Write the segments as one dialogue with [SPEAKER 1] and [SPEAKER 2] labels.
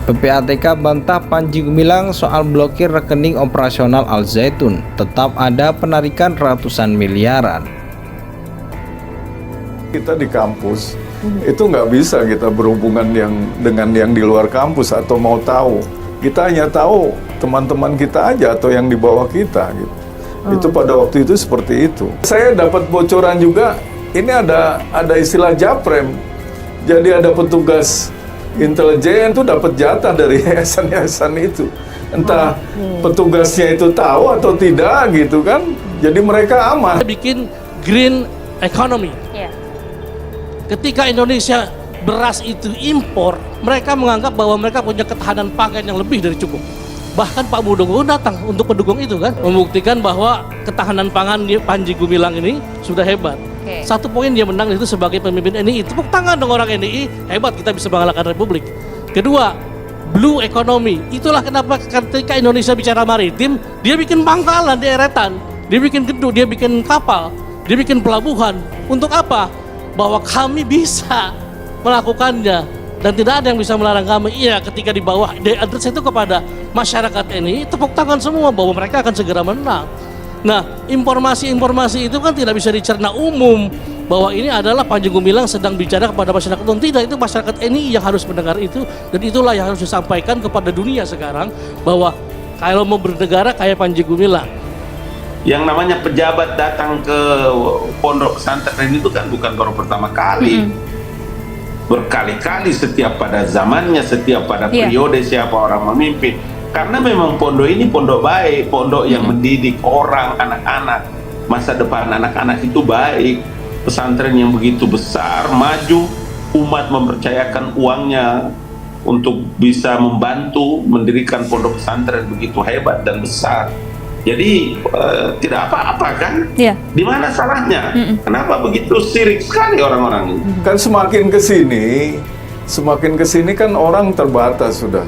[SPEAKER 1] PPATK bantah Panji Gumilang soal blokir rekening operasional Al Zaitun, tetap ada penarikan ratusan miliaran.
[SPEAKER 2] Kita di kampus itu nggak bisa kita berhubungan dengan yang di luar kampus atau mau tahu. Kita hanya tahu teman-teman kita aja atau yang di bawah kita gitu. Itu pada waktu itu seperti itu. Saya dapat bocoran juga, ini ada istilah Japrem. Jadi ada petugas intelijen itu dapat jatah dari yayasan-yayasan itu. Entah petugasnya itu tahu atau tidak gitu kan. Jadi mereka aman.
[SPEAKER 3] Bikin green economy. Ketika Indonesia beras itu impor, mereka menganggap bahwa mereka punya ketahanan pangan yang lebih dari cukup. Bahkan Pak Muldoko datang untuk mendukung itu kan, membuktikan bahwa ketahanan pangan Panji Gumilang ini sudah hebat. Satu poin dia menang itu sebagai pemimpin NII, tepuk tangan dong orang NII, hebat kita bisa mengalahkan Republik. Kedua, blue economy, itulah kenapa ketika Indonesia bicara maritim, dia bikin pangkalan di eretan, dia bikin gedung, dia bikin kapal, dia bikin pelabuhan. Untuk apa? Bahwa kami bisa melakukannya dan tidak ada yang bisa melarang kami. Iya, ketika di bawah diadres itu kepada masyarakat ini, tepuk tangan semua bahwa mereka akan segera menang. Nah, informasi-informasi itu kan tidak bisa dicerna umum bahwa ini adalah Panji Gumilang sedang bicara kepada masyarakat umum. Tidak, itu masyarakat NII yang harus mendengar itu, dan itulah yang harus disampaikan kepada dunia sekarang bahwa kalau mau bernegara kayak Panji Gumilang.
[SPEAKER 4] Yang namanya pejabat datang ke pondok pesantren itu kan bukan baru pertama kali. Berkali-kali setiap pada zamannya, setiap pada periode siapa orang memimpin. Karena memang pondok ini pondok baik, pondok yang mendidik orang, anak-anak. Masa depan anak-anak itu baik. Pesantren yang begitu besar, maju, umat mempercayakan uangnya untuk bisa membantu mendirikan pondok pesantren begitu hebat dan besar. Jadi tidak apa-apa kan? Di mana salahnya? Kenapa begitu sirik sekali orang-orang ini?
[SPEAKER 2] Kan semakin kesini kan orang terbatas sudah.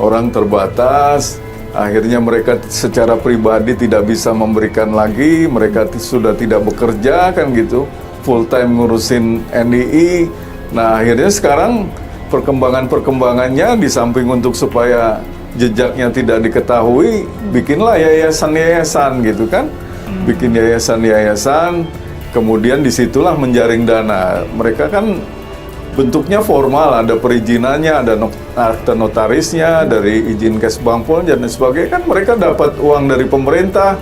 [SPEAKER 2] Orang terbatas, akhirnya mereka secara pribadi tidak bisa memberikan lagi, mereka sudah tidak bekerja kan gitu, full time ngurusin NII. Nah akhirnya sekarang perkembangannya di samping untuk supaya jejaknya tidak diketahui, bikinlah yayasan-yayasan gitu kan, bikin yayasan-yayasan, kemudian disitulah menjaring dana. Mereka kan bentuknya formal, ada perizinannya, ada akta notarisnya, dari izin Kesbangpol dan sebagainya. Kan mereka dapat uang dari pemerintah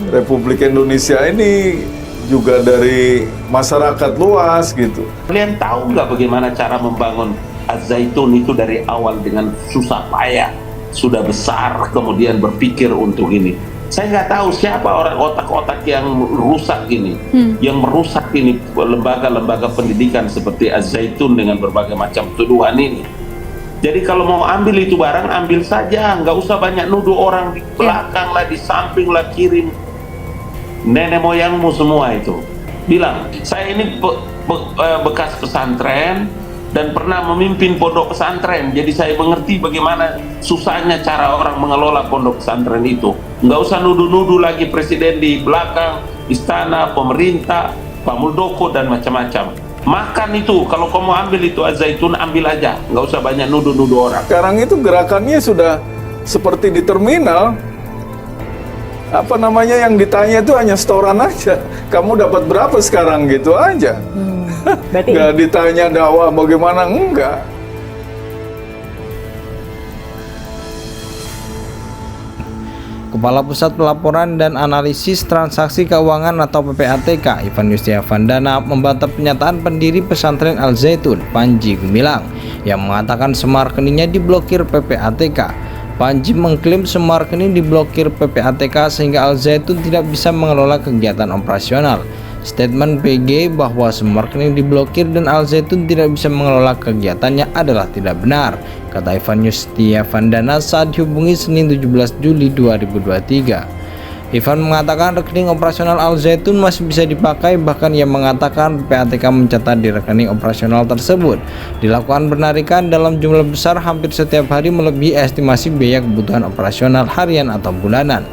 [SPEAKER 2] Republik Indonesia ini, juga dari masyarakat luas gitu.
[SPEAKER 4] Kalian tahu nggak bagaimana cara membangun Al Zaitun itu dari awal dengan susah payah? Sudah besar, kemudian berpikir untuk ini. Saya nggak tahu siapa orang otak-otak yang rusak ini, yang merusak ini lembaga-lembaga pendidikan seperti Al Zaitun dengan berbagai macam tuduhan ini. Jadi kalau mau ambil itu barang, ambil saja, nggak usah banyak nuduh orang di belakang lah, di samping lah, kirim nenek moyangmu semua itu. Bilang, saya ini bekas pesantren dan pernah memimpin pondok pesantren, jadi saya mengerti bagaimana susahnya cara orang mengelola pondok pesantren itu. Nggak usah nuduh-nuduh lagi presiden di belakang, istana, pemerintah, Pak Muldoko dan macam-macam. Makan itu, kalau kamu ambil itu Al Zaitun, ambil aja, nggak usah banyak nuduh-nuduh orang.
[SPEAKER 2] Sekarang itu gerakannya sudah seperti di terminal. Apa namanya, yang ditanya itu hanya setoran aja. Kamu dapat berapa sekarang gitu aja. Nggak ditanya dakwah bagaimana, enggak.
[SPEAKER 1] Kepala Pusat Pelaporan dan Analisis Transaksi Keuangan atau PPATK, Ivan Yustiavandana, membantah pernyataan pendiri pesantren Al Zaitun, Panji Gumilang, yang mengatakan semua rekeningnya diblokir PPATK. Panji mengklaim semua rekening diblokir PPATK sehingga Al Zaitun tidak bisa mengelola kegiatan operasional. Statement PG bahwa semua rekening diblokir dan Al Zaitun tidak bisa mengelola kegiatannya adalah tidak benar, kata Ivan Yustiavandana saat dihubungi Senin 17 Juli 2023. Ivan mengatakan rekening operasional Al Zaitun masih bisa dipakai, bahkan ia mengatakan PPATK mencatat di rekening operasional tersebut dilakukan penarikan dalam jumlah besar hampir setiap hari melebihi estimasi biaya kebutuhan operasional harian atau bulanan.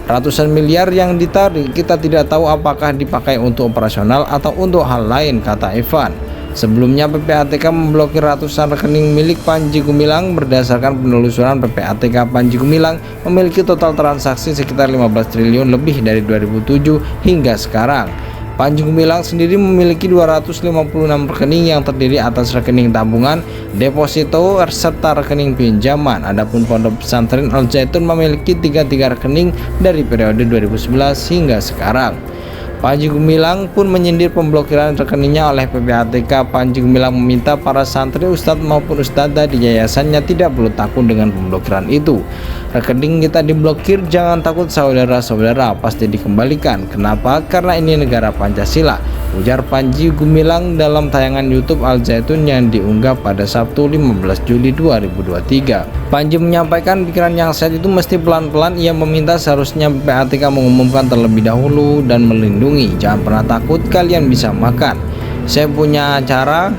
[SPEAKER 1] Ratusan miliar yang ditarik, kita tidak tahu apakah dipakai untuk operasional atau untuk hal lain, kata Ivan. Sebelumnya PPATK memblokir ratusan rekening milik Panji Gumilang. Berdasarkan penelusuran, PPATK Panji Gumilang memiliki total transaksi sekitar 15 triliun lebih dari 2007 hingga sekarang. Panji Gumilang sendiri memiliki 256 rekening yang terdiri atas rekening tabungan, deposito, serta rekening pinjaman. Adapun Pondok Pesantren Al Zaitun memiliki 33 rekening dari periode 2011 hingga sekarang. Panji Gumilang pun menyindir pemblokiran rekeningnya oleh PPATK. Panji Gumilang meminta para santri, ustadz maupun ustadzah di yayasannya tidak perlu takut dengan pemblokiran itu. Rekening kita diblokir, jangan takut saudara-saudara, pasti dikembalikan. Kenapa? Karena ini negara Pancasila, ujar Panji Gumilang dalam tayangan YouTube Al Zaitun yang diunggah pada Sabtu 15 Juli 2023. Panji menyampaikan pikiran yang sehat itu mesti pelan-pelan. Ia meminta seharusnya PPATK mengumumkan terlebih dahulu dan melindungi. Jangan pernah takut, kalian bisa makan. Saya punya cara.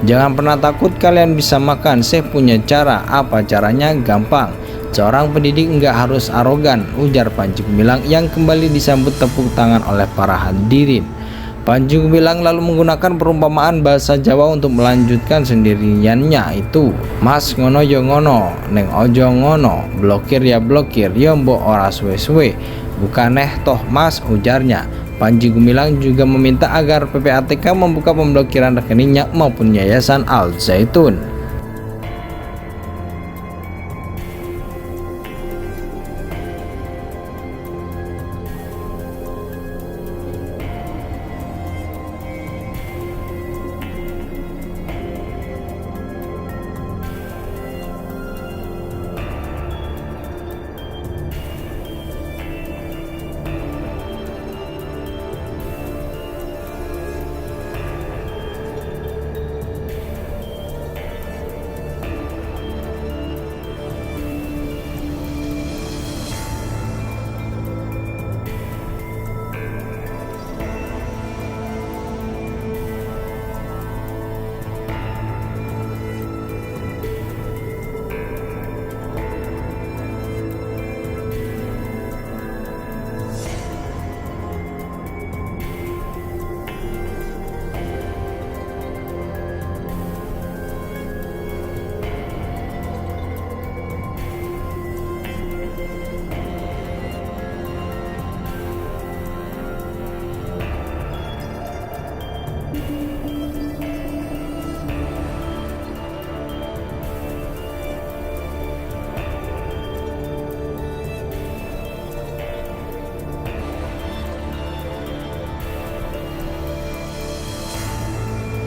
[SPEAKER 1] Jangan pernah takut, kalian bisa makan. Saya punya cara. Apa caranya? Gampang. Seorang pendidik enggak harus arogan, ujar Panji Gumilang yang kembali disambut tepuk tangan oleh para hadirin. Panji Gumilang lalu menggunakan perumpamaan bahasa Jawa untuk melanjutkan sendiriannya itu. Mas ngono yo ngono, neng ojo ngono, blokir ya blokir, yo mbok ora suwe-suwe. Bukaneh toh mas, ujarnya. Panji Gumilang juga meminta agar PPATK membuka pemblokiran rekeningnya maupun Yayasan Al Zaitun.